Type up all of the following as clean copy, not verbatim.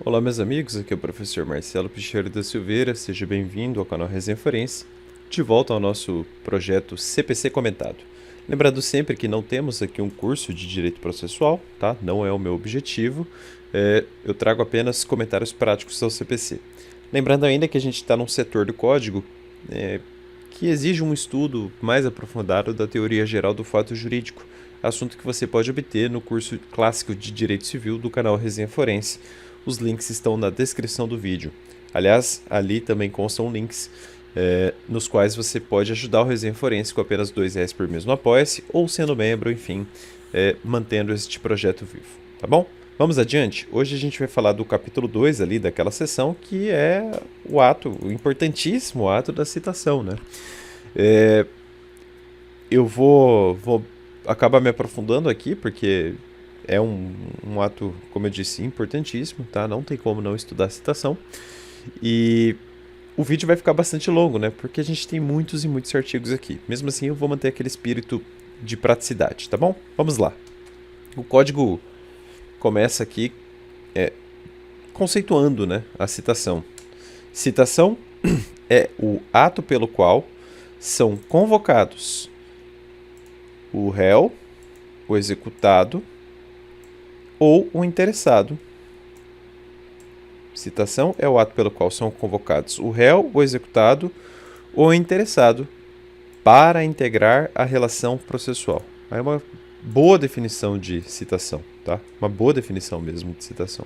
Olá, meus amigos, aqui é o professor Marcelo Picheiro da Silveira, seja bem-vindo ao canal Resenha Forense, de volta ao nosso projeto CPC Comentado. Lembrando sempre que não temos aqui um curso de Direito Processual, tá? Não é o meu objetivo, eu trago apenas comentários práticos ao CPC. Lembrando ainda que a gente está num setor do código que exige um estudo mais aprofundado da teoria geral do fato jurídico, assunto que você pode obter no curso clássico de Direito Civil do canal Resenha Forense. Os links estão na descrição do vídeo. Aliás, ali também constam links nos quais você pode ajudar o Resenha Forense com apenas R$ 2 por mês no Apoia-se ou sendo membro, enfim, mantendo este projeto vivo, tá bom? Vamos adiante? Hoje a gente vai falar do capítulo 2 ali daquela sessão, que é o importantíssimo ato da citação, né? Eu vou acabar me aprofundando aqui, porque é um ato, como eu disse, importantíssimo, tá? Não tem como não estudar a citação. E o vídeo vai ficar bastante longo, né? Porque a gente tem muitos e muitos artigos aqui. Mesmo assim, eu vou manter aquele espírito de praticidade, tá bom? Vamos lá. O código começa aqui conceituando, né, a citação. Citação é o ato pelo qual são convocados o réu, o executado ou o interessado. Citação é o ato pelo qual são convocados o réu, o executado ou o interessado para integrar a relação processual. É uma boa definição de citação, tá? Uma boa definição mesmo de citação.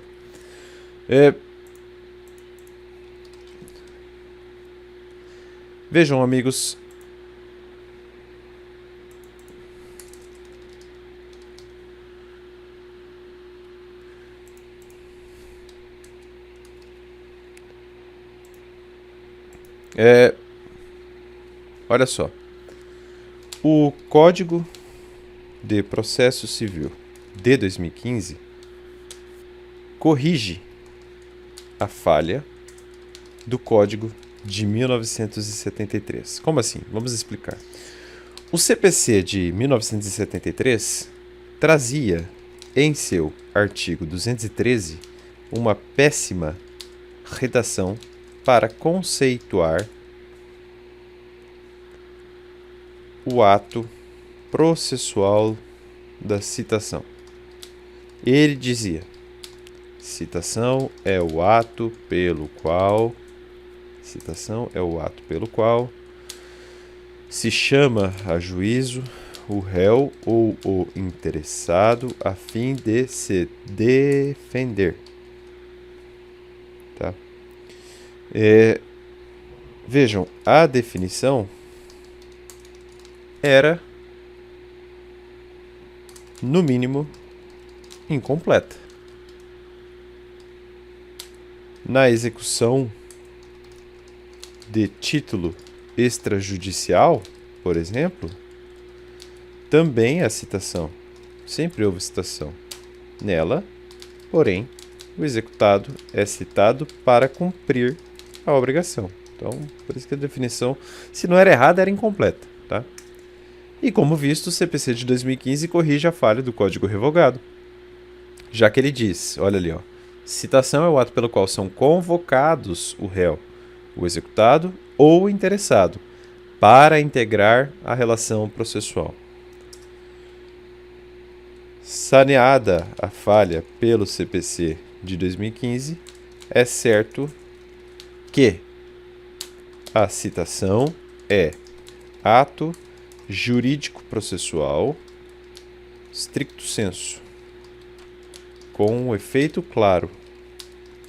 Vejam, amigos, olha só. O Código de Processo Civil de 2015 corrige a falha do Código de 1973. Como assim? Vamos explicar. O CPC de 1973 trazia em seu artigo 213 uma péssima redação para conceituar o ato processual da citação. Ele dizia: citação é o ato pelo qual se chama a juízo o réu ou o interessado a fim de se defender. Tá? Vejam, a definição era, no mínimo, incompleta. Na execução de título extrajudicial, por exemplo, também há citação. Sempre houve citação. Nela, porém, o executado é citado para cumprir a obrigação. Então, por isso que a definição, se não era errada, era incompleta, tá? E como visto, o CPC de 2015 corrige a falha do Código Revogado, já que ele diz, olha ali, ó, citação é o ato pelo qual são convocados o réu, o executado ou o interessado para integrar a relação processual. Saneada a falha pelo CPC de 2015, é certo que a citação é ato jurídico processual stricto sensu, com um efeito claro,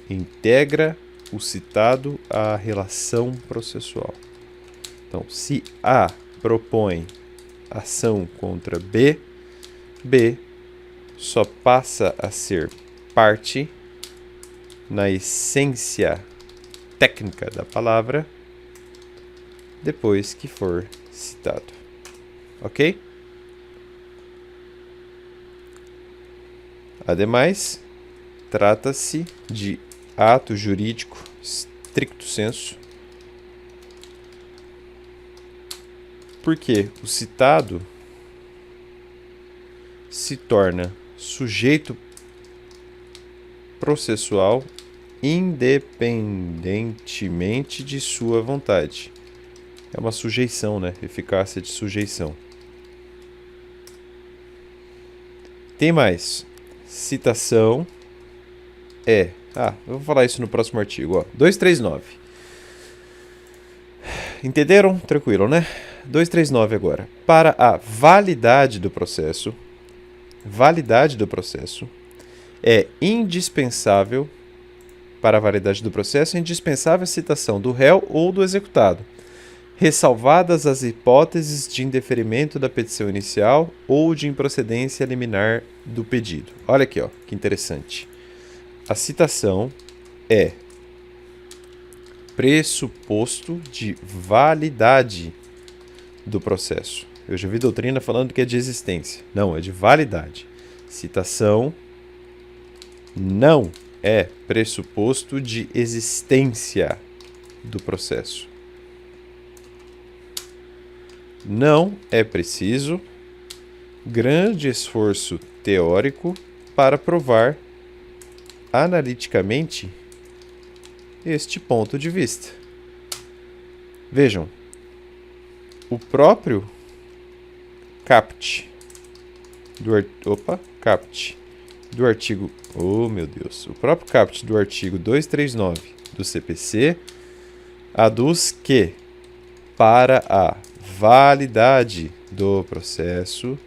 integra o citado à relação processual. Então, se A propõe ação contra B, B só passa a ser parte, na essência técnica da palavra, depois que for citado. Ok? Ademais, trata-se de ato jurídico stricto sensu, porque o citado se torna sujeito processual independentemente de sua vontade. É uma sujeição, né? Eficácia de sujeição. Tem mais. Citação é... eu vou falar isso no próximo artigo, ó. 239. Entenderam? Tranquilo, né? 239 agora. Para a validade do processo é indispensável, para a validade do processo, é indispensável a citação do réu ou do executado, ressalvadas as hipóteses de indeferimento da petição inicial ou de improcedência liminar do pedido. Olha aqui, ó, que interessante. A citação é pressuposto de validade do processo. Eu já vi doutrina falando que é de existência. Não, é de validade. Citação não é pressuposto de existência do processo. Não é preciso grande esforço teórico para provar analiticamente este ponto de vista. Vejam, o próprio caput do artigo, o próprio caput do artigo 239 do CPC aduz que para a validade do processo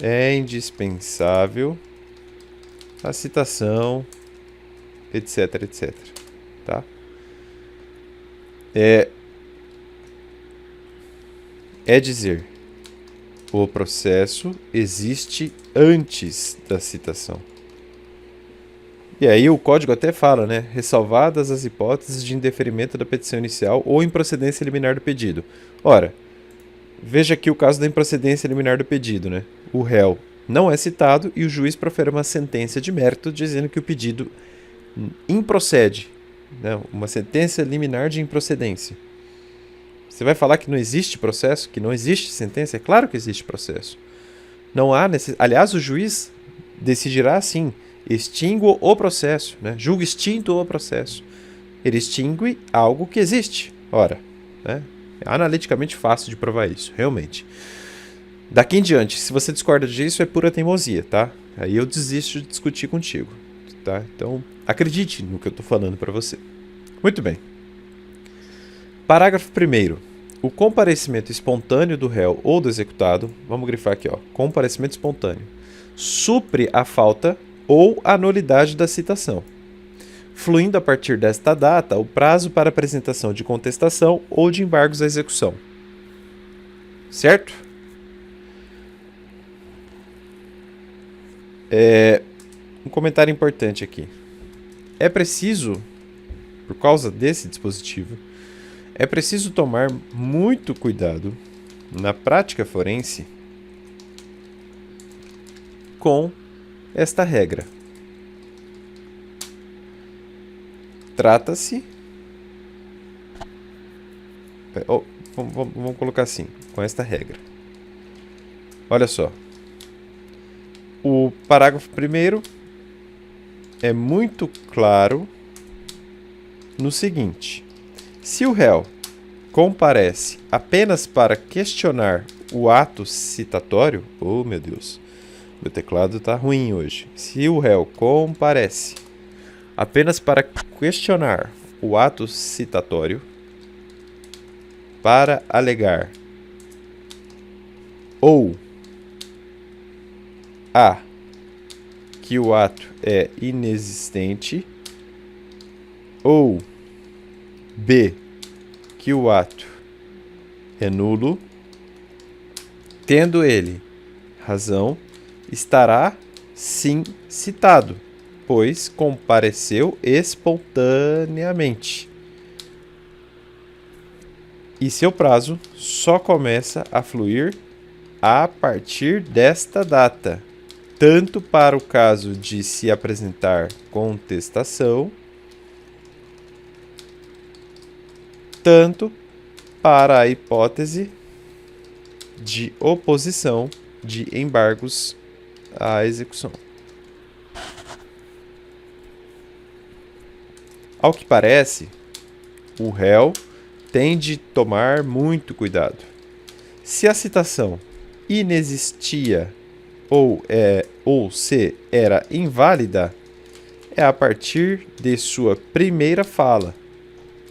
é indispensável a citação, etc, etc. Tá? É dizer, o processo existe antes da citação. E aí o código até fala, né? Ressalvadas as hipóteses de indeferimento da petição inicial ou improcedência liminar do pedido. Ora, veja aqui o caso da improcedência liminar do pedido, né? O réu não é citado e o juiz profere uma sentença de mérito dizendo que o pedido improcede, né? Uma sentença liminar de improcedência. Você vai falar que não existe processo, que não existe sentença? É claro que existe processo. Não há Aliás, o juiz decidirá assim, extingo o processo, né? Julga extinto o processo. Ele extingue algo que existe. Ora, né? É analiticamente fácil de provar isso, realmente. Daqui em diante, se você discorda disso, é pura teimosia, tá? Aí eu desisto de discutir contigo, tá? Então, acredite no que eu estou falando para você. Muito bem. Parágrafo 1º. O comparecimento espontâneo do réu ou do executado, vamos grifar aqui, ó, comparecimento espontâneo, supre a falta ou a nulidade da citação, fluindo a partir desta data o prazo para apresentação de contestação ou de embargos à execução. Certo? Um comentário importante aqui. É preciso, por causa desse dispositivo, é preciso tomar muito cuidado na prática forense com esta regra. Trata-se... vamos colocar assim, com esta regra. Olha só. O parágrafo 1º é muito claro no seguinte: se o réu comparece apenas para questionar o ato citatório... Oh, meu Deus, meu teclado está ruim hoje. Se o réu comparece apenas para questionar o ato citatório, para alegar ou A, que o ato é inexistente, ou B, que o ato é nulo, tendo ele razão, estará sim citado, pois compareceu espontaneamente. E seu prazo só começa a fluir a partir desta data, tanto para o caso de se apresentar contestação, tanto para a hipótese de oposição de embargos à execução. Ao que parece, o réu tem de tomar muito cuidado. Se a citação inexistia ou se era inválida, é a partir de sua primeira fala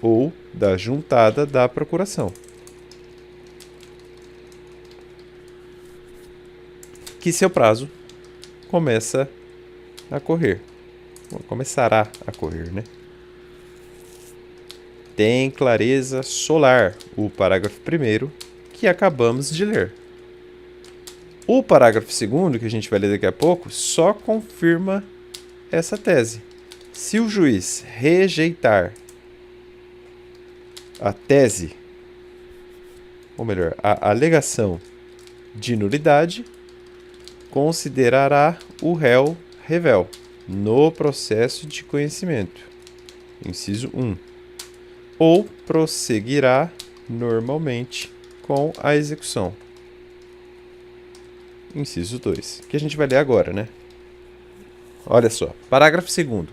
ou da juntada da procuração que seu prazo começa a correr. Começará a correr, né? Tem clareza solar o parágrafo 1º que acabamos de ler. O parágrafo 2º, que a gente vai ler daqui a pouco, só confirma essa tese. Se o juiz rejeitar a tese, ou melhor, a alegação de nulidade, considerará o réu revel no processo de conhecimento, inciso 1, ou prosseguirá normalmente com a execução, inciso 2, que a gente vai ler agora, né? Olha só, parágrafo 2º.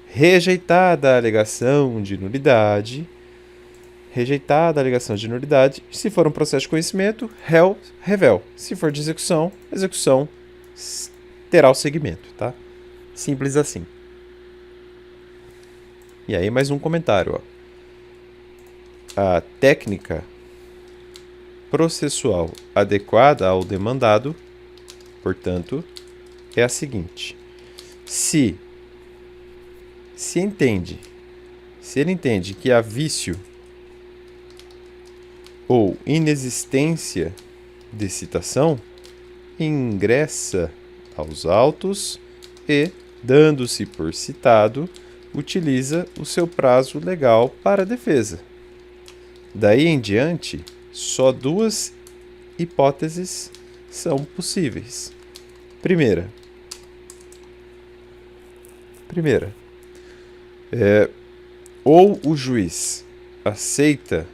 Rejeitada a alegação de nulidade, se for um processo de conhecimento, réu, revel. Se for de execução, execução terá o segmento, tá? Simples assim. E aí mais um comentário, ó. A técnica processual adequada ao demandado, portanto, é a seguinte: se ele entende que há vício ou inexistência de citação, ingressa aos autos e, dando-se por citado, utiliza o seu prazo legal para a defesa. Daí em diante, só duas hipóteses são possíveis. Primeira, ou o juiz aceita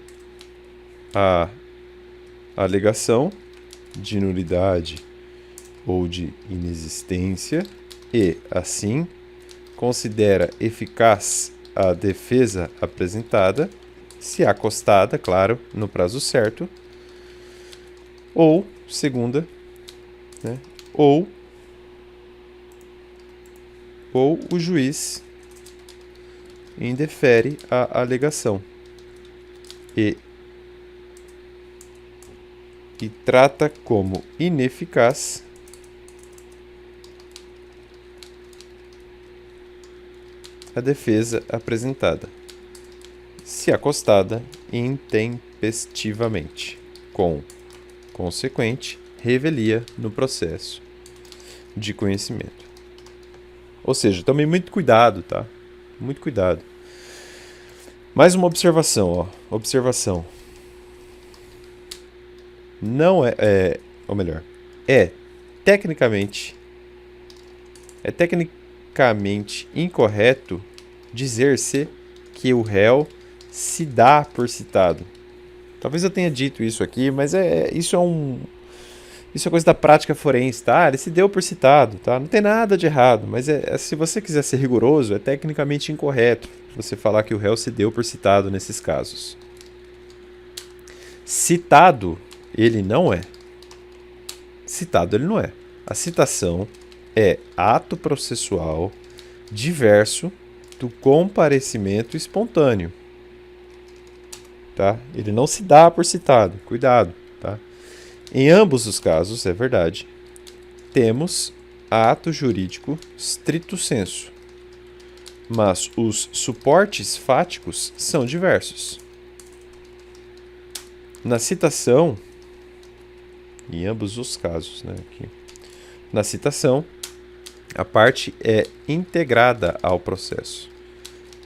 a alegação de nulidade ou de inexistência e, assim, considera eficaz a defesa apresentada, se acostada, claro, no prazo certo, ou, segunda, né, ou o juiz indefere a alegação e trata como ineficaz a defesa apresentada, se acostada intempestivamente, com consequente revelia no processo de conhecimento. Ou seja, tomem muito cuidado, tá? Muito cuidado. Mais uma observação, ó. Observação. Não ou melhor, é tecnicamente incorreto dizer-se que o réu se dá por citado. Talvez eu tenha dito isso aqui, mas isso é coisa da prática forense, tá? Ele se deu por citado, tá? Não tem nada de errado, mas se você quiser ser rigoroso, é tecnicamente incorreto você falar que o réu se deu por citado nesses casos. Citado, ele não é. A citação é ato processual diverso do comparecimento espontâneo, tá? Ele não se dá por citado, cuidado, tá? Em ambos os casos, é verdade, temos ato jurídico stricto sensu, mas os suportes fáticos são diversos. Na citação, em ambos os casos, né, aqui, na citação, a parte é integrada ao processo.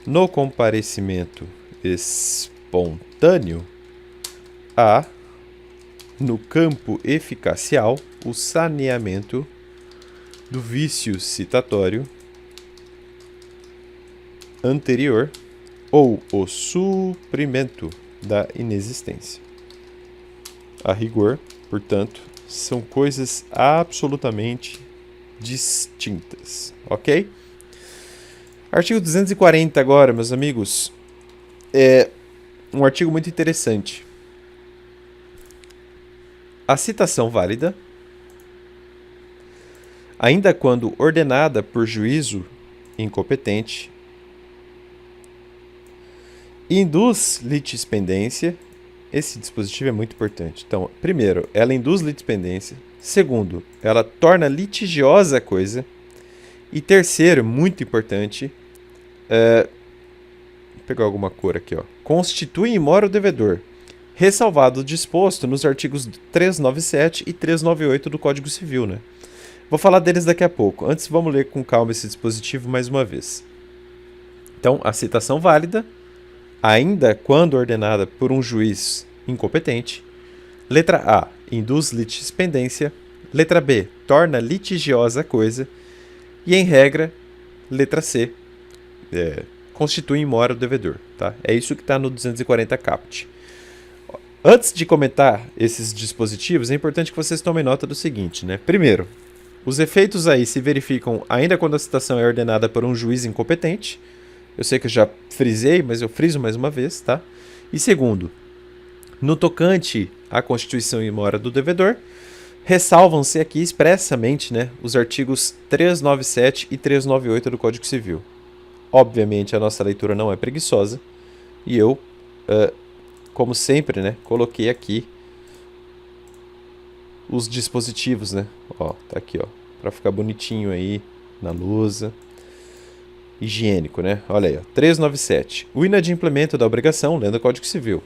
No comparecimento espontâneo, há, no campo eficacial, o saneamento do vício citatório anterior ou o suprimento da inexistência. A rigor, portanto, são coisas absolutamente distintas, ok? Artigo 240 agora, meus amigos, é um artigo muito interessante. A citação válida, ainda quando ordenada por juízo incompetente, induz litispendência. Esse dispositivo é muito importante. Então, primeiro, ela induz litispendência. Segundo, ela torna litigiosa a coisa. E terceiro, muito importante, vou pegar alguma cor aqui, ó. Constitui in mora o devedor, ressalvado o disposto nos artigos 397 e 398 do Código Civil, né? Vou falar deles daqui a pouco. Antes, vamos ler com calma esse dispositivo mais uma vez. Então, a citação válida, ainda quando ordenada por um juiz incompetente. Letra A, induz litispendência. Letra B, torna litigiosa a coisa. E, em regra, letra C, constitui in mora o devedor. Tá? É isso que está no 240 caput. Antes de comentar esses dispositivos, é importante que vocês tomem nota do seguinte, né? Primeiro, os efeitos aí se verificam ainda quando a citação é ordenada por um juiz incompetente. Eu sei que eu já frisei, mas eu friso mais uma vez, tá? E segundo, no tocante à constituição in mora do devedor, ressalvam-se aqui expressamente, né, os artigos 397 e 398 do Código Civil. Obviamente, a nossa leitura não é preguiçosa e eu, como sempre, né, coloquei aqui os dispositivos, né? Ó, tá aqui, ó, para ficar bonitinho aí na lousa. Higiênico, né? Olha aí, ó. 397. O inadimplemento da obrigação, lendo o Código Civil,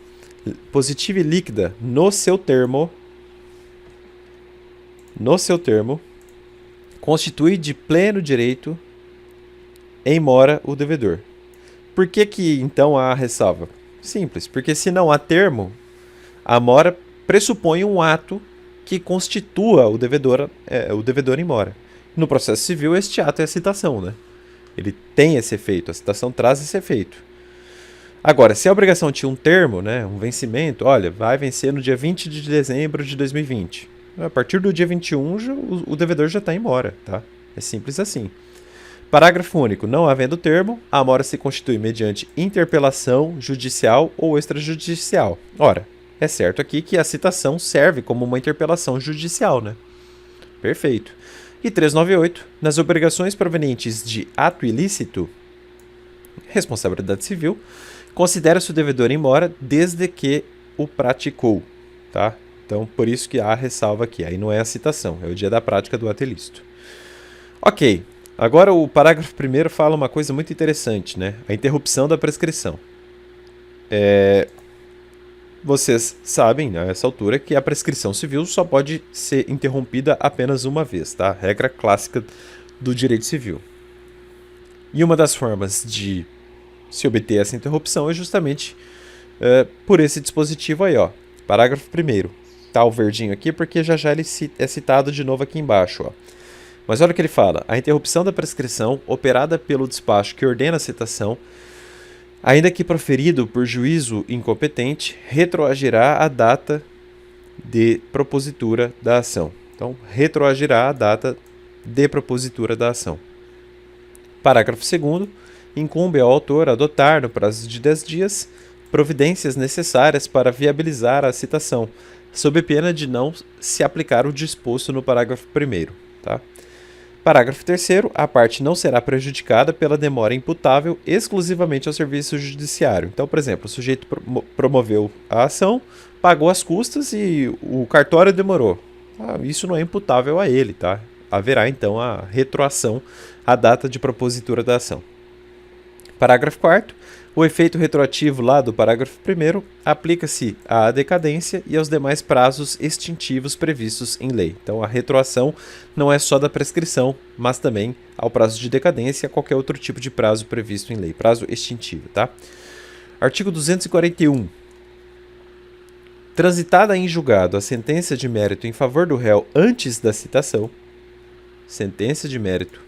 positiva e líquida no seu termo, constitui de pleno direito em mora o devedor. Por que que então há ressalva? Simples, porque se não há termo, a mora pressupõe um ato que constitua o devedor em mora. No processo civil, este ato é a citação, né? Ele tem esse efeito, a citação traz esse efeito. Agora, se a obrigação tinha um termo, né, um vencimento, olha, vai vencer no dia 20 de dezembro de 2020. A partir do dia 21, o devedor já está em mora, tá? É simples assim. Parágrafo único. Não havendo termo, a mora se constitui mediante interpelação judicial ou extrajudicial. Ora, é certo aqui que a citação serve como uma interpelação judicial, né? Perfeito. E 398. Nas obrigações provenientes de ato ilícito, responsabilidade civil, considera-se o devedor em mora desde que o praticou, tá? Então, por isso que há a ressalva aqui. Aí não é a citação, é o dia da prática do ato ilícito. Ok. Agora o parágrafo 1º fala uma coisa muito interessante, né? A interrupção da prescrição. Vocês sabem, né, a essa altura, que a prescrição civil só pode ser interrompida apenas uma vez, tá? Regra clássica do direito civil. E uma das formas de se obter essa interrupção é justamente por esse dispositivo aí, ó. Parágrafo 1º. Tá o verdinho aqui porque já ele é citado de novo aqui embaixo, ó. Mas olha o que ele fala. A interrupção da prescrição, operada pelo despacho que ordena a citação, ainda que proferido por juízo incompetente, retroagirá a data de propositura da ação. Então, retroagirá a data de propositura da ação. Parágrafo 2º. Incumbe ao autor adotar, no prazo de 10 dias, providências necessárias para viabilizar a citação, sob pena de não se aplicar o disposto no parágrafo 1º. Tá? Parágrafo 3º. A parte não será prejudicada pela demora imputável exclusivamente ao serviço judiciário. Então, por exemplo, o sujeito promoveu a ação, pagou as custas e o cartório demorou. Isso não é imputável a ele, tá? Haverá, então, a retroação à data de propositura da ação. Parágrafo 4º. O efeito retroativo lá do parágrafo 1º aplica-se à decadência e aos demais prazos extintivos previstos em lei. Então, a retroação não é só da prescrição, mas também ao prazo de decadência e a qualquer outro tipo de prazo previsto em lei. Prazo extintivo, tá? Artigo 241. Transitada em julgado a sentença de mérito em favor do réu antes da citação, sentença de mérito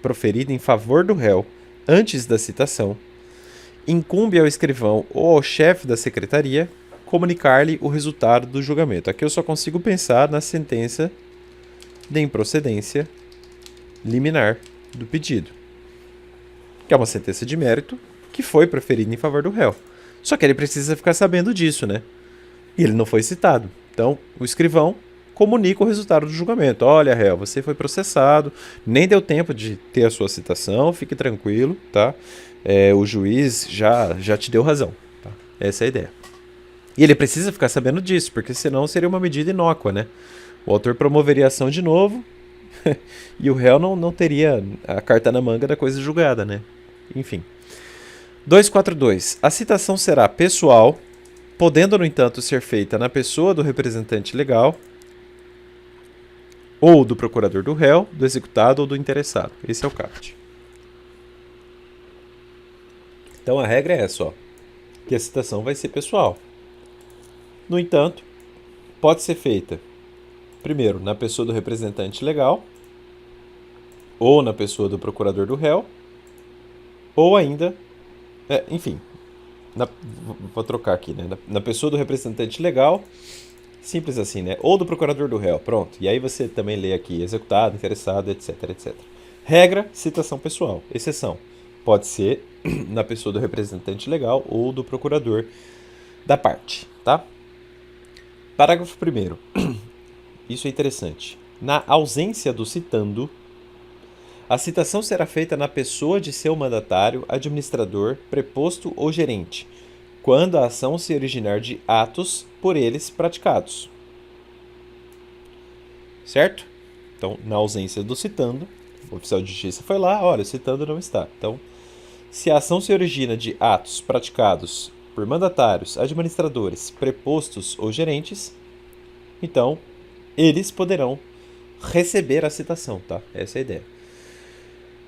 proferida em favor do réu antes da citação, incumbe ao escrivão ou ao chefe da secretaria comunicar-lhe o resultado do julgamento. Aqui eu só consigo pensar na sentença de improcedência liminar do pedido. que é uma sentença de mérito que foi proferida em favor do réu. Só que ele precisa ficar sabendo disso, né? E ele não foi citado. Então, o escrivão comunica o resultado do julgamento. Olha, réu, você foi processado, nem deu tempo de ter a sua citação, fique tranquilo, tá? O juiz já te deu razão, tá? Essa é a ideia. E ele precisa ficar sabendo disso, porque senão seria uma medida inócua, né? O autor promoveria a ação de novo e o réu não teria a carta na manga da coisa julgada, né? Enfim. 242. A citação será pessoal, podendo, no entanto, ser feita na pessoa do representante legal ou do procurador do réu, do executado ou do interessado. Esse é o caput. Então a regra é essa, ó, que a citação vai ser pessoal. No entanto, pode ser feita, primeiro, na pessoa do representante legal, ou na pessoa do procurador do réu, ou ainda, enfim, vou trocar aqui, né? Na pessoa do representante legal, simples assim, né? Ou do procurador do réu, pronto. E aí você também lê aqui, executado, interessado, etc, etc. Regra, citação pessoal. Exceção, pode ser na pessoa do representante legal ou do procurador da parte, tá? Parágrafo 1º. Isso é interessante. Na ausência do citando, a citação será feita na pessoa de seu mandatário, administrador, preposto ou gerente, quando a ação se originar de atos por eles praticados. Certo? Então, na ausência do citando, o oficial de justiça foi lá, olha, o citando não está. Então, se a ação se origina de atos praticados por mandatários, administradores, prepostos ou gerentes, então eles poderão receber a citação, tá? Essa é a ideia.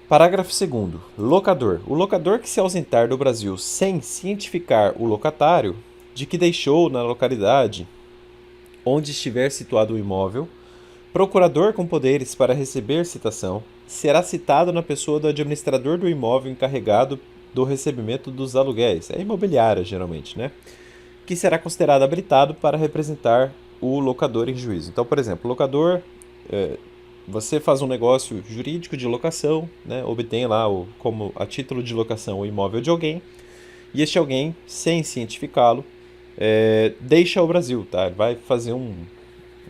Parágrafo 2º. Locador. O locador que se ausentar do Brasil sem cientificar o locatário de que deixou na localidade onde estiver situado o imóvel, procurador com poderes para receber citação, será citado na pessoa do administrador do imóvel encarregado do recebimento dos aluguéis. É imobiliária, geralmente, né? Que será considerado habilitado para representar o locador em juízo. Então, por exemplo, o locador, você faz um negócio jurídico de locação, né? Obtém lá como a título de locação o imóvel de alguém, e este alguém, sem cientificá-lo, deixa o Brasil, tá? Vai fazer um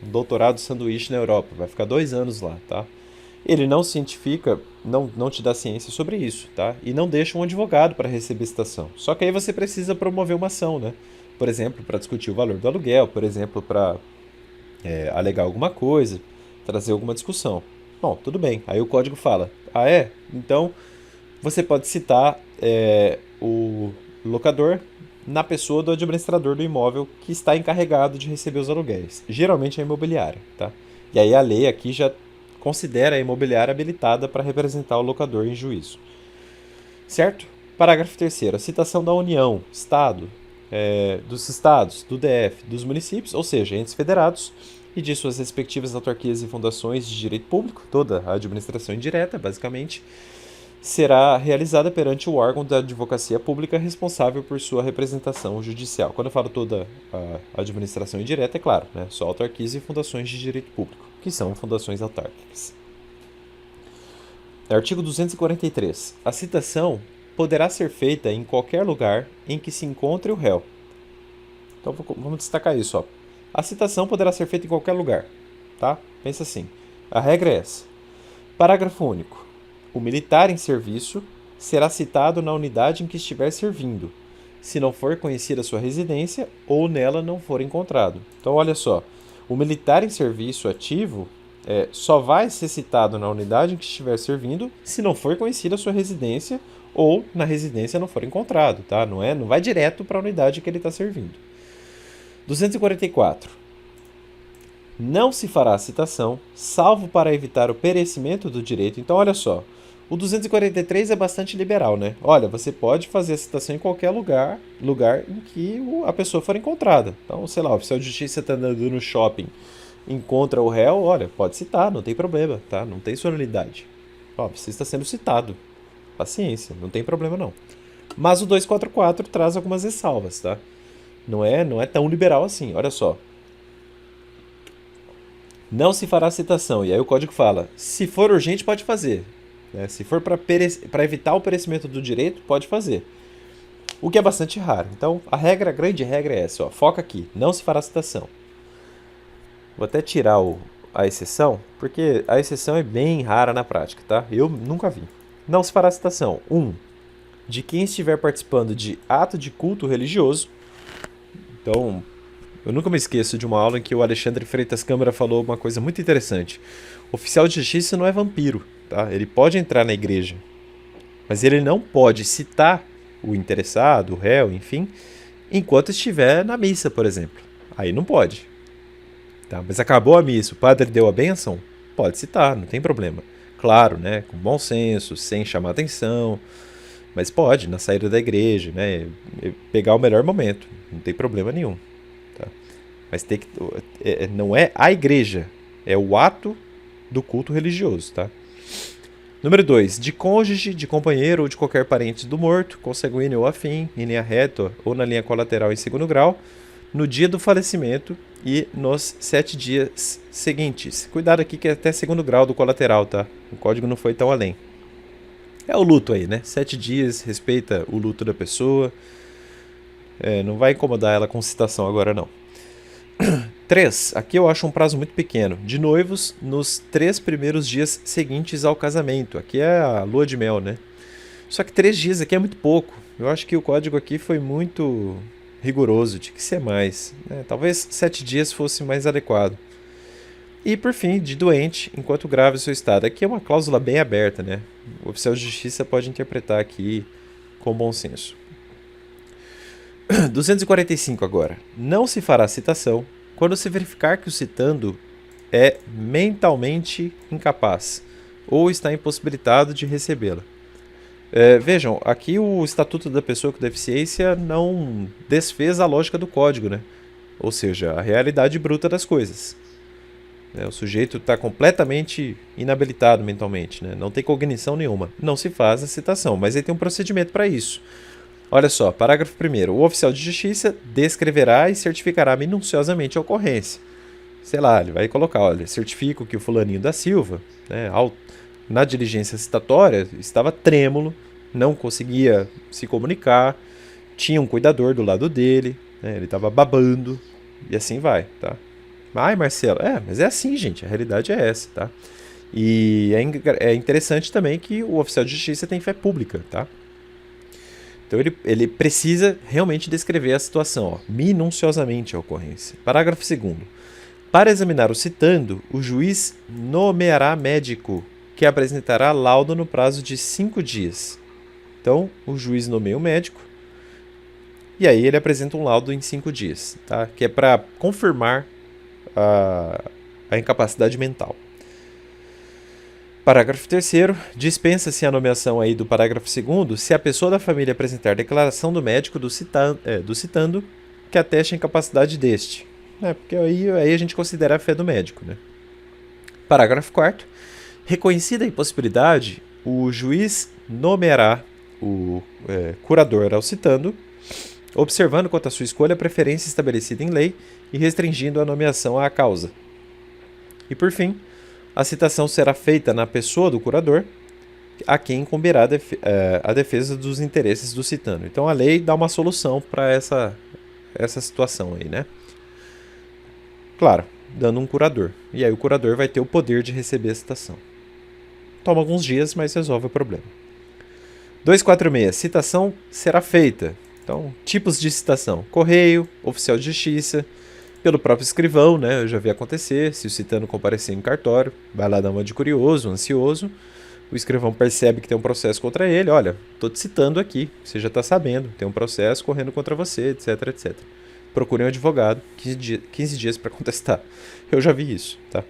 doutorado sanduíche na Europa, vai ficar 2 anos lá, tá? Ele não cientifica, não te dá ciência sobre isso, tá? E não deixa um advogado para receber citação. Só que aí você precisa promover uma ação, né? Por exemplo, para discutir o valor do aluguel, por exemplo, para alegar alguma coisa, trazer alguma discussão. Bom, tudo bem. Aí o código fala, então você pode citar o locador na pessoa do administrador do imóvel que está encarregado de receber os aluguéis. Geralmente é a imobiliária, tá? E aí a lei aqui já considera a imobiliária habilitada para representar o locador em juízo. Certo? Parágrafo 3º. A citação da União, Estado, dos Estados, do DF, dos municípios, ou seja, entes federados, e de suas respectivas autarquias e fundações de direito público, toda a administração indireta, basicamente, será realizada perante o órgão da advocacia pública responsável por sua representação judicial. Quando eu falo toda a administração indireta, é claro, né? Só autarquias e fundações de direito público, que são fundações autárquicas. Artigo 243. A citação poderá ser feita em qualquer lugar em que se encontre o réu. Então vamos destacar isso, ó. A citação poderá ser feita em qualquer lugar, tá? Pensa assim. A regra é essa. Parágrafo único. O militar em serviço será citado na unidade em que estiver servindo, se não for conhecida sua residência ou nela não for encontrado. Então, olha só, o militar em serviço ativo só vai ser citado na unidade em que estiver servindo se não for conhecida sua residência ou na residência não for encontrado, tá? Não vai direto para a unidade que ele está servindo. 244. Não se fará citação, salvo para evitar o perecimento do direito. Então, olha só, o 243 é bastante liberal, né? Olha, você pode fazer a citação em qualquer lugar em que a pessoa for encontrada. Então, sei lá, o oficial de justiça está andando no shopping, encontra o réu, olha, pode citar, não tem problema, tá? Não tem solenidade. Ó, você está sendo citado. Paciência, não tem problema não. Mas o 244 traz algumas ressalvas, tá? Não é tão liberal assim, olha só. Não se fará citação, e aí o código fala, se for urgente pode fazer. né? Se for para evitar o perecimento do direito, pode fazer. O que é bastante raro. Então, a grande regra é essa, ó, foca aqui, não se fará citação. Vou até tirar a exceção, porque a exceção é bem rara na prática, tá? Eu nunca vi. Não se fará citação. 1. De quem estiver participando de ato de culto religioso. Então, eu nunca me esqueço de uma aula em que o Alexandre Freitas Câmara falou uma coisa muito interessante. O oficial de justiça não é vampiro, tá? Ele pode entrar na igreja, mas ele não pode citar o interessado, o réu, enfim, enquanto estiver na missa, por exemplo. Aí não pode. Tá? Mas acabou a missa, o padre deu a bênção, pode citar, não tem problema. Claro, né, com bom senso, sem chamar atenção, mas pode, na saída da igreja, né, pegar o melhor momento, não tem problema nenhum. Tá? Mas tem que, não é a igreja, é o ato do culto religioso, tá? Número 2. De cônjuge, de companheiro ou de qualquer parente do morto, consanguíneo ou afim, em linha reta ou na linha colateral em segundo grau, no dia do falecimento e nos 7 dias seguintes. Cuidado aqui que é até segundo grau do colateral, tá? O código não foi tão além. É o luto aí, né? 7 dias, respeita o luto da pessoa. Não vai incomodar ela com citação agora, não. 3. Aqui eu acho um prazo muito pequeno. De noivos nos 3 primeiros dias seguintes ao casamento. Aqui é a lua de mel, né? Só que 3 dias aqui é muito pouco. Eu acho que o código aqui foi muito rigoroso, tinha que ser mais, né? Talvez 7 dias fosse mais adequado. E por fim, de doente, enquanto grave o seu estado. Aqui é uma cláusula bem aberta, né? O oficial de justiça pode interpretar aqui com bom senso. 245 agora. Não se fará citação quando se verificar que o citando é mentalmente incapaz ou está impossibilitado de recebê-la. Vejam, aqui o Estatuto da Pessoa com Deficiência não desfez a lógica do código, né? Ou seja, a realidade bruta das coisas. O sujeito está completamente inabilitado mentalmente, né? Não tem cognição nenhuma. Não se faz a citação, mas ele tem um procedimento para isso. Olha só, parágrafo 1º. O oficial de justiça descreverá e certificará minuciosamente a ocorrência. Sei lá, ele vai colocar, olha, certifico que o fulaninho da Silva, né, na diligência citatória, estava trêmulo, não conseguia se comunicar, tinha um cuidador do lado dele, né, ele estava babando, e assim vai, tá? Ai, Marcelo, mas é assim, gente, a realidade é essa, tá? E é interessante também que o oficial de justiça tem fé pública, tá? Então ele precisa realmente descrever a situação, ó, minuciosamente a ocorrência. Parágrafo 2º. Para examinar o citando, o juiz nomeará médico que apresentará laudo no prazo de 5 dias. Então, o juiz nomeia o médico e aí ele apresenta um laudo em 5 dias, tá? Que é para confirmar a incapacidade mental. Parágrafo 3º. Dispensa-se a nomeação aí do parágrafo 2º se a pessoa da família apresentar declaração do médico do citando que ateste a incapacidade deste. Porque aí a gente considera a fé do médico, né? Parágrafo 4º. Reconhecida a impossibilidade, o juiz nomeará o curador ao citando, observando quanto à sua escolha a preferência estabelecida em lei e restringindo a nomeação à causa. E por fim, a citação será feita na pessoa do curador, a quem incumbirá a defesa dos interesses do citando. Então a lei dá uma solução para essa situação aí, né? Claro, dando um curador. E aí o curador vai ter o poder de receber a citação. Toma alguns dias, mas resolve o problema. 246. Citação será feita. Então, tipos de citação. Correio, oficial de justiça, pelo próprio escrivão, né? Eu já vi acontecer, se o citando comparecer em cartório, vai lá dar uma de curioso, ansioso, o escrivão percebe que tem um processo contra ele, olha, estou te citando aqui, você já está sabendo, tem um processo correndo contra você, etc, etc. Procure um advogado, 15 dias para contestar. Eu já vi isso, tá?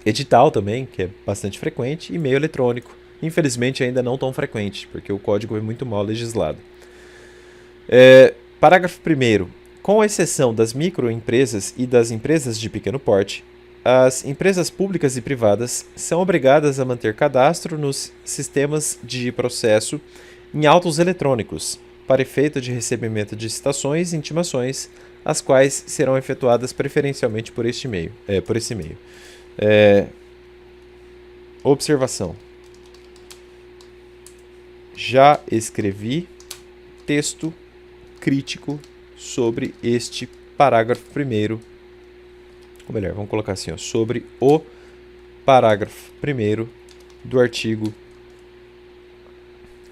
Edital também, que é bastante frequente, e e-mail eletrônico. Infelizmente ainda não tão frequente, porque o código é muito mal legislado. Parágrafo 1º. Com exceção das microempresas e das empresas de pequeno porte, as empresas públicas e privadas são obrigadas a manter cadastro nos sistemas de processo em autos eletrônicos, para efeito de recebimento de citações e intimações, as quais serão efetuadas preferencialmente por esse meio. Observação. Já escrevi texto crítico sobre este parágrafo primeiro, ou melhor, vamos colocar assim, ó, sobre o parágrafo primeiro do artigo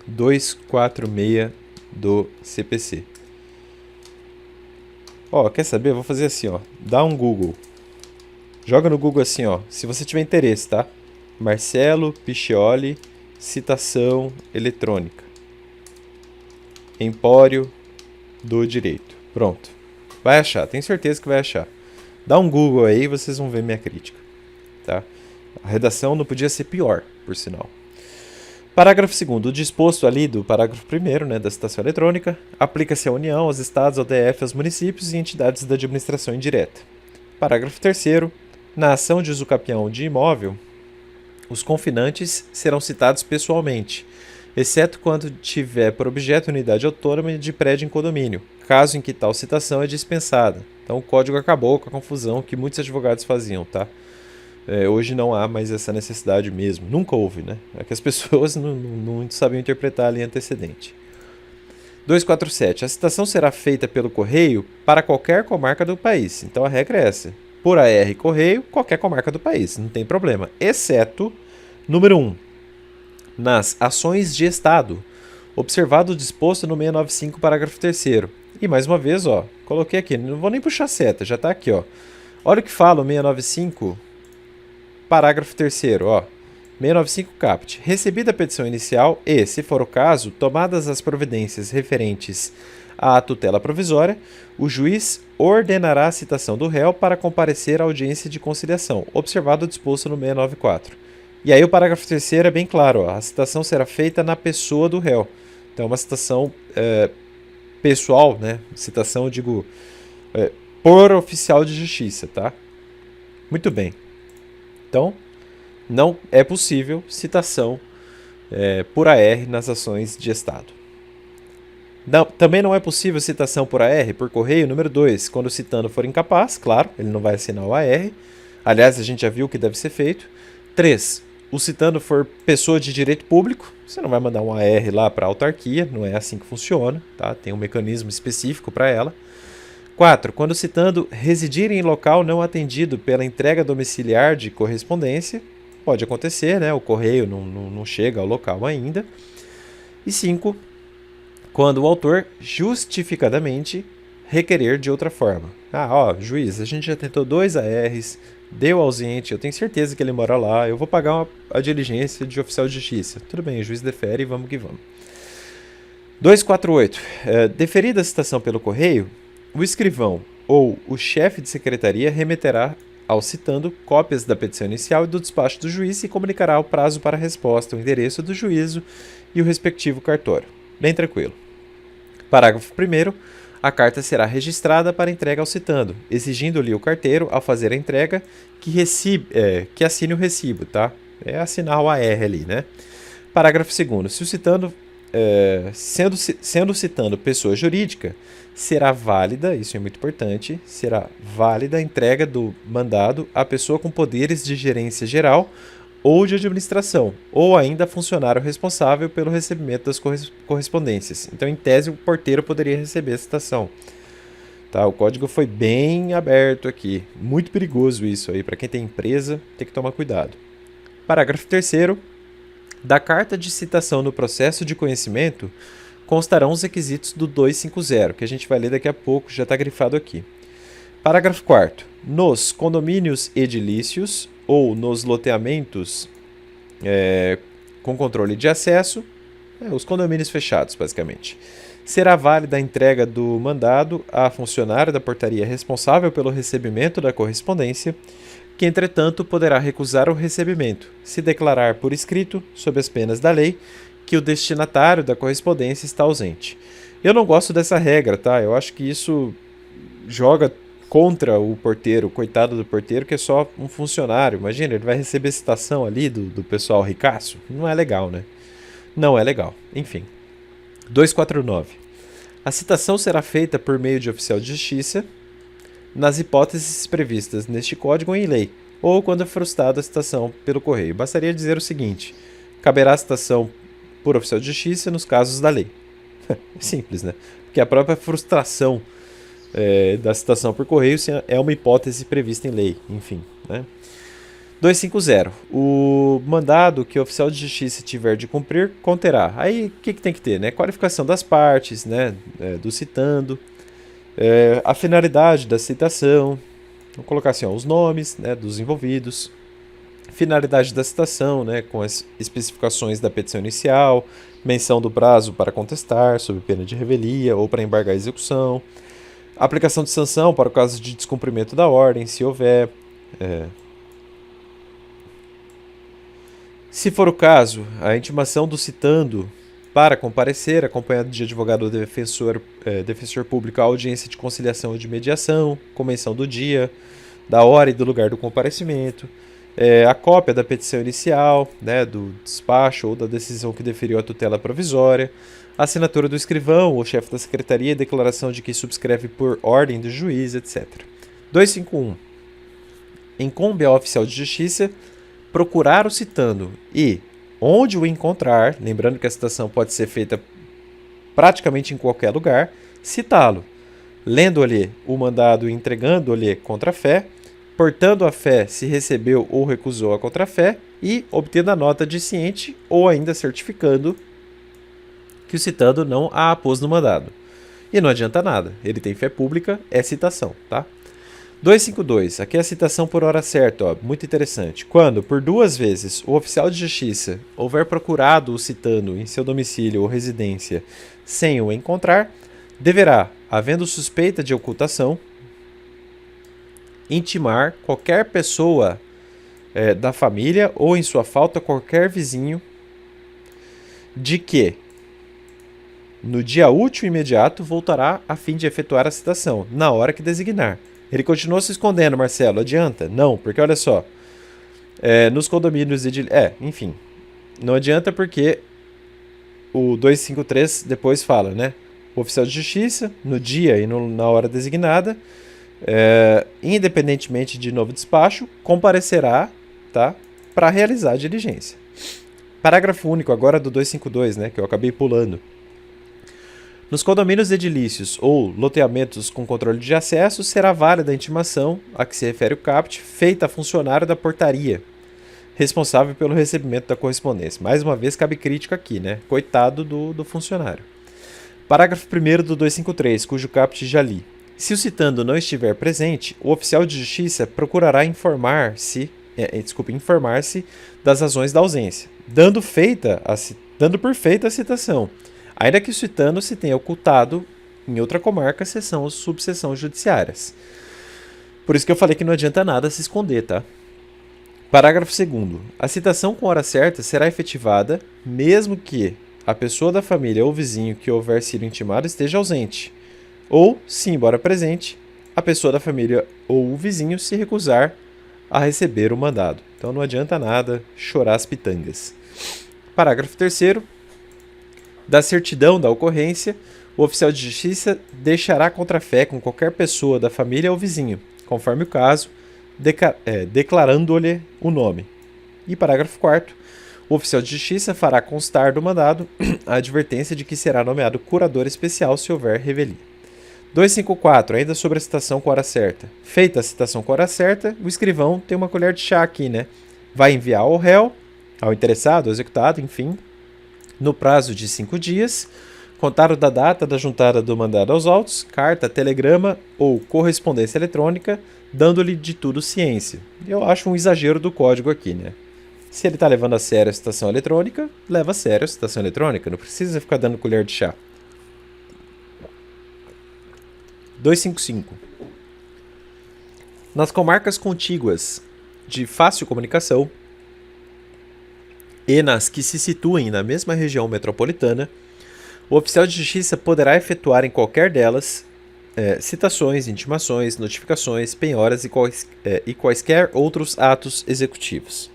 246 do CPC. Ó, quer saber? Eu vou fazer assim, ó, dá um Google. Joga no Google assim, ó, se você tiver interesse, tá? Marcelo Piccioli, citação eletrônica. Empório do Direito. Pronto. Vai achar, tenho certeza que vai achar. Dá um Google aí e vocês vão ver minha crítica. Tá? A redação não podia ser pior, por sinal. Parágrafo 2º. O disposto ali do parágrafo 1º, né, da citação eletrônica, aplica-se à União, aos Estados, ao DF, aos municípios e entidades da administração indireta. Parágrafo 3º. Na ação de usucapião de imóvel, os confinantes serão citados pessoalmente, exceto quando tiver por objeto unidade autônoma de prédio em condomínio, caso em que tal citação é dispensada. Então o código acabou com a confusão que muitos advogados faziam, tá? Hoje não há mais essa necessidade mesmo. Nunca houve, né? É que as pessoas não sabiam interpretar a linha antecedente. 247. A citação será feita pelo correio para qualquer comarca do país. Então a regra é essa. Por AR correio, qualquer comarca do país. Não tem problema. Exceto, número 1. Nas ações de Estado. Observado o disposto no 695, parágrafo 3º. E mais uma vez, ó, coloquei aqui. Não vou nem puxar a seta, já está aqui, ó. Olha o que fala o 695, parágrafo 3º, ó. 695 caput. Recebida a petição inicial e, se for o caso, tomadas as providências referentes à tutela provisória, o juiz ordenará a citação do réu para comparecer à audiência de conciliação, observado o disposto no 694. E aí o parágrafo 3º é bem claro, ó, a citação será feita na pessoa do réu. Então é uma citação pessoal, né? Citação, eu digo, por oficial de justiça, tá? Muito bem. Então, não é possível citação por AR nas ações de Estado. Não, também não é possível citação por AR, por correio, número 2, quando o citando for incapaz, claro, ele não vai assinar o AR. Aliás, a gente já viu o que deve ser feito. 3, o citando for pessoa de direito público, você não vai mandar um AR lá para a autarquia, não é assim que funciona, tá? Tem um mecanismo específico para ela. 4. Quando citando residir em local não atendido pela entrega domiciliar de correspondência, pode acontecer, né? O correio não chega ao local ainda. E 5. Quando o autor justificadamente requerer de outra forma. Juiz, a gente já tentou 2 ARs, deu ausente, eu tenho certeza que ele mora lá, eu vou pagar a diligência de oficial de justiça. Tudo bem, o juiz defere e vamos que vamos. 248. Deferida a citação pelo correio, o escrivão ou o chefe de secretaria remeterá ao citando cópias da petição inicial e do despacho do juiz e comunicará o prazo para a resposta, o endereço do juízo e o respectivo cartório. Bem tranquilo. Parágrafo 1º. A carta será registrada para entrega ao citando, exigindo-lhe o carteiro, ao fazer a entrega, que assine o recibo, tá? É assinar o AR ali, né? Parágrafo 2º. Se o citando, sendo citando pessoa jurídica, será válida, isso é muito importante, será válida a entrega do mandado à pessoa com poderes de gerência geral ou de administração, ou ainda funcionário responsável pelo recebimento das correspondências. Então, em tese, o porteiro poderia receber a citação. Tá, o código foi bem aberto aqui. Muito perigoso isso aí. Para quem tem empresa, tem que tomar cuidado. Parágrafo 3º. Da carta de citação no processo de conhecimento, constarão os requisitos do 250, que a gente vai ler daqui a pouco, já está grifado aqui. Parágrafo 4º. Nos condomínios edilícios ou nos loteamentos com controle de acesso, os condomínios fechados, basicamente, será válida a entrega do mandado a funcionário da portaria responsável pelo recebimento da correspondência, que, entretanto, poderá recusar o recebimento, se declarar por escrito, sob as penas da lei, que o destinatário da correspondência está ausente. Eu não gosto dessa regra, tá? Eu acho que isso joga contra o porteiro, coitado do porteiro, que é só um funcionário. Imagina, ele vai receber citação ali do pessoal ricaço. Não é legal, né? Não é legal. Enfim. 249. A citação será feita por meio de oficial de justiça, nas hipóteses previstas neste código ou em lei, ou quando é frustrada a citação pelo correio. Bastaria dizer o seguinte: caberá a citação por oficial de justiça nos casos da lei. É simples, né? Porque a própria frustração da citação por correio é uma hipótese prevista em lei, enfim, né? 250. O mandado que o oficial de justiça tiver de cumprir conterá. Aí o que tem que ter, né? Qualificação das partes, né? Do citando, a finalidade da citação, vou colocar assim, ó, os nomes, né, dos envolvidos, finalidade da citação, né, com as especificações da petição inicial, menção do prazo para contestar, sob pena de revelia ou para embargar a execução, aplicação de sanção para o caso de descumprimento da ordem, se houver. Se for o caso, a intimação do citando para comparecer, acompanhado de advogado ou defensor público à audiência de conciliação ou de mediação, com menção do dia, da hora e do lugar do comparecimento, a cópia da petição inicial, né, do despacho ou da decisão que deferiu a tutela provisória, a assinatura do escrivão ou chefe da secretaria e declaração de que subscreve por ordem do juiz, etc. 251. Incumbe ao oficial de justiça procurar o citando e, onde o encontrar, lembrando que a citação pode ser feita praticamente em qualquer lugar, citá-lo, lendo-lhe o mandado e entregando-lhe contrafé, portando a fé se recebeu ou recusou a contrafé e obtendo a nota de ciente ou ainda certificando que o citando não a apôs no mandado. E não adianta nada, ele tem fé pública, é citação, tá? 252. Aqui é a citação por hora certa, ó, muito interessante. Quando, por 2 vezes, o oficial de justiça houver procurado o citando em seu domicílio ou residência sem o encontrar, deverá, havendo suspeita de ocultação, intimar qualquer pessoa da família ou, em sua falta, qualquer vizinho de que, no dia útil imediato, voltará a fim de efetuar a citação, na hora que designar. Ele continuou se escondendo, Marcelo. Adianta? Não, porque olha só. Nos condomínios de... enfim. Não adianta porque o 253 depois fala, né? O oficial de justiça, no dia e na hora designada, independentemente de novo despacho, comparecerá, tá, para realizar a diligência. Parágrafo único agora do 252, né? Que eu acabei pulando. Nos condomínios edilícios ou loteamentos com controle de acesso, será válida a intimação a que se refere o caput, feita a funcionário da portaria, responsável pelo recebimento da correspondência. Mais uma vez, cabe crítica aqui, né? Coitado do funcionário. Parágrafo 1º do 253, cujo caput já li. Se o citando não estiver presente, o oficial de justiça procurará informar-se das razões da ausência, dando por feita a citação, ainda que o citando se tenha ocultado em outra comarca, seção ou subseção judiciárias. Por isso que eu falei que não adianta nada se esconder, tá? Parágrafo 2º. A citação com hora certa será efetivada mesmo que a pessoa da família ou vizinho que houver sido intimado esteja ausente, ou, se embora presente, a pessoa da família ou o vizinho se recusar a receber o mandado. Então não adianta nada chorar as pitangas. Parágrafo 3º. Da certidão da ocorrência, o oficial de justiça deixará contrafé com qualquer pessoa da família ou vizinho, conforme o caso, declarando-lhe o nome. E parágrafo 4º. O oficial de justiça fará constar do mandado a advertência de que será nomeado curador especial se houver revelia. 254. Ainda sobre a citação com hora certa. Feita a citação com hora certa, o escrivão tem uma colher de chá aqui, né? Vai enviar ao réu, ao interessado, ao executado, enfim, no prazo de 5 dias, contado da data da juntada do mandado aos autos, carta, telegrama ou correspondência eletrônica, dando-lhe de tudo ciência. Eu acho um exagero do código aqui, né? Se ele está levando a sério a citação eletrônica, leva a sério a citação eletrônica, não precisa ficar dando colher de chá. 255. Nas comarcas contíguas de fácil comunicação e nas que se situem na mesma região metropolitana, o oficial de justiça poderá efetuar em qualquer delas citações, intimações, notificações, penhoras e quaisquer outros atos executivos.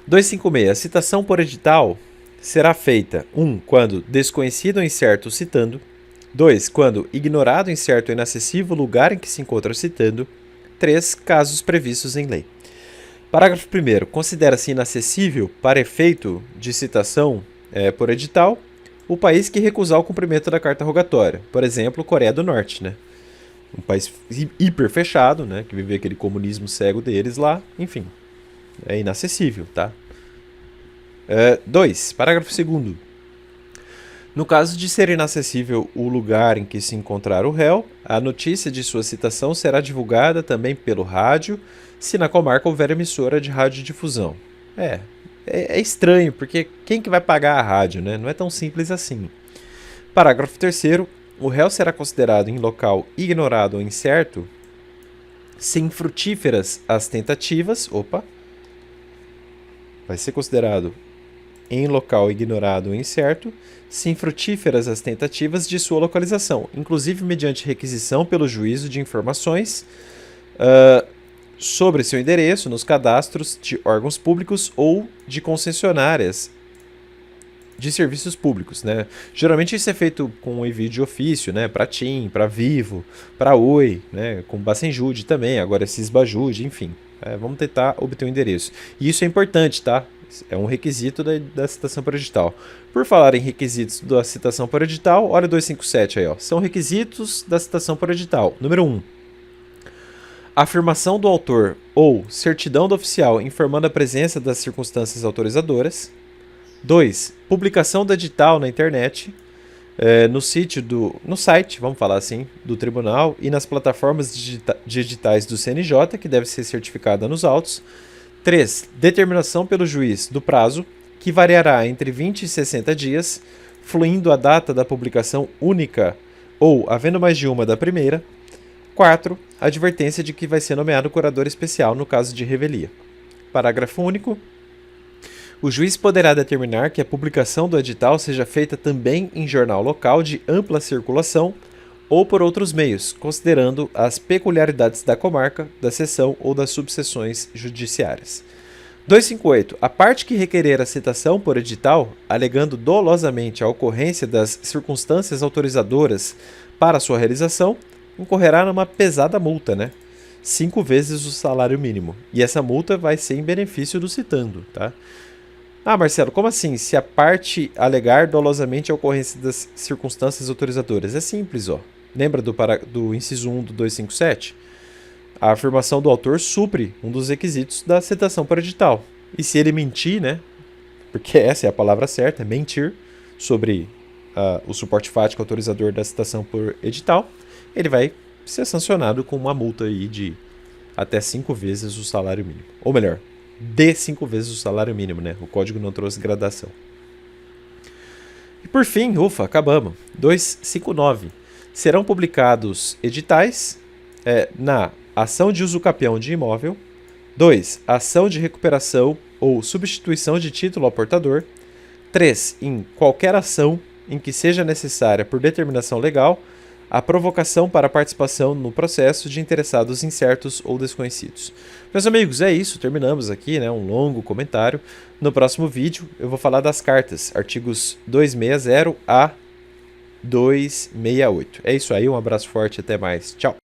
256. A citação por edital será feita 1. Quando desconhecido ou incerto o citando, 2. Quando ignorado, incerto ou inacessível o lugar em que se encontra o citando, 3. Casos previstos em lei. Parágrafo 1º. Considera-se inacessível, para efeito de citação, por edital o país que recusar o cumprimento da carta rogatória. Por exemplo, Coreia do Norte, né? Um país hiper fechado, né? Que vive aquele comunismo cego deles lá. Enfim, é inacessível, tá? 2. Parágrafo 2º. No caso de ser inacessível o lugar em que se encontrar o réu, a notícia de sua citação será divulgada também pelo rádio, se na comarca houver emissora de radiodifusão. É estranho, porque quem que vai pagar a rádio, né? Não é tão simples assim. Parágrafo 3º. O réu será considerado em local ignorado ou incerto se infrutíferas as tentativas... Vai ser considerado em local ignorado ou incerto, se infrutíferas as tentativas de sua localização, inclusive mediante requisição pelo juízo de informações sobre seu endereço nos cadastros de órgãos públicos ou de concessionárias de serviços públicos, né? Geralmente isso é feito com envio de ofício, né? Para TIM, para Vivo, para Oi, né? Com Bacenjude também, agora Cisbajude, enfim. Vamos tentar obter o endereço. E isso é importante, tá? É um requisito da citação por edital. Por falar em requisitos da citação por edital, olha o 257 aí, ó. São requisitos da citação por edital. Número 1. Afirmação do autor ou certidão do oficial informando a presença das circunstâncias autorizadoras. 2. Publicação do edital na internet, no site, vamos falar assim, do tribunal e nas plataformas digitais do CNJ, que deve ser certificada nos autos. 3. Determinação pelo juiz do prazo, que variará entre 20 e 60 dias, fluindo a data da publicação única ou, havendo mais de uma, da primeira. 4. Advertência de que vai ser nomeado curador especial no caso de revelia. Parágrafo único. O juiz poderá determinar que a publicação do edital seja feita também em jornal local de ampla circulação ou por outros meios, considerando as peculiaridades da comarca, da seção ou das subseções judiciárias. 258. A parte que requerer a citação por edital, alegando dolosamente a ocorrência das circunstâncias autorizadoras para sua realização, incorrerá numa pesada multa, né? 5 vezes o salário mínimo. E essa multa vai ser em benefício do citando, tá? Ah, Marcelo, como assim? Se a parte alegar dolosamente a ocorrência das circunstâncias autorizadoras? É simples, ó. Lembra do inciso 1 do 257? A afirmação do autor supre um dos requisitos da citação por edital. E se ele mentir, né? Porque essa é a palavra certa, é mentir, sobre o suporte fático autorizador da citação por edital, ele vai ser sancionado com uma multa aí de até 5 vezes o salário mínimo. Ou melhor, de 5 vezes o salário mínimo, né? O código não trouxe gradação. E por fim, acabamos. 259. Serão publicados editais na ação de uso capião de imóvel. 2. Ação de recuperação ou substituição de título ao portador. 3. Em qualquer ação em que seja necessária, por determinação legal, a provocação para a participação no processo de interessados incertos ou desconhecidos. Meus amigos, é isso. Terminamos aqui, né, um longo comentário. No próximo vídeo eu vou falar das cartas, artigos 260 a 268. É isso aí, um abraço forte, até mais. Tchau!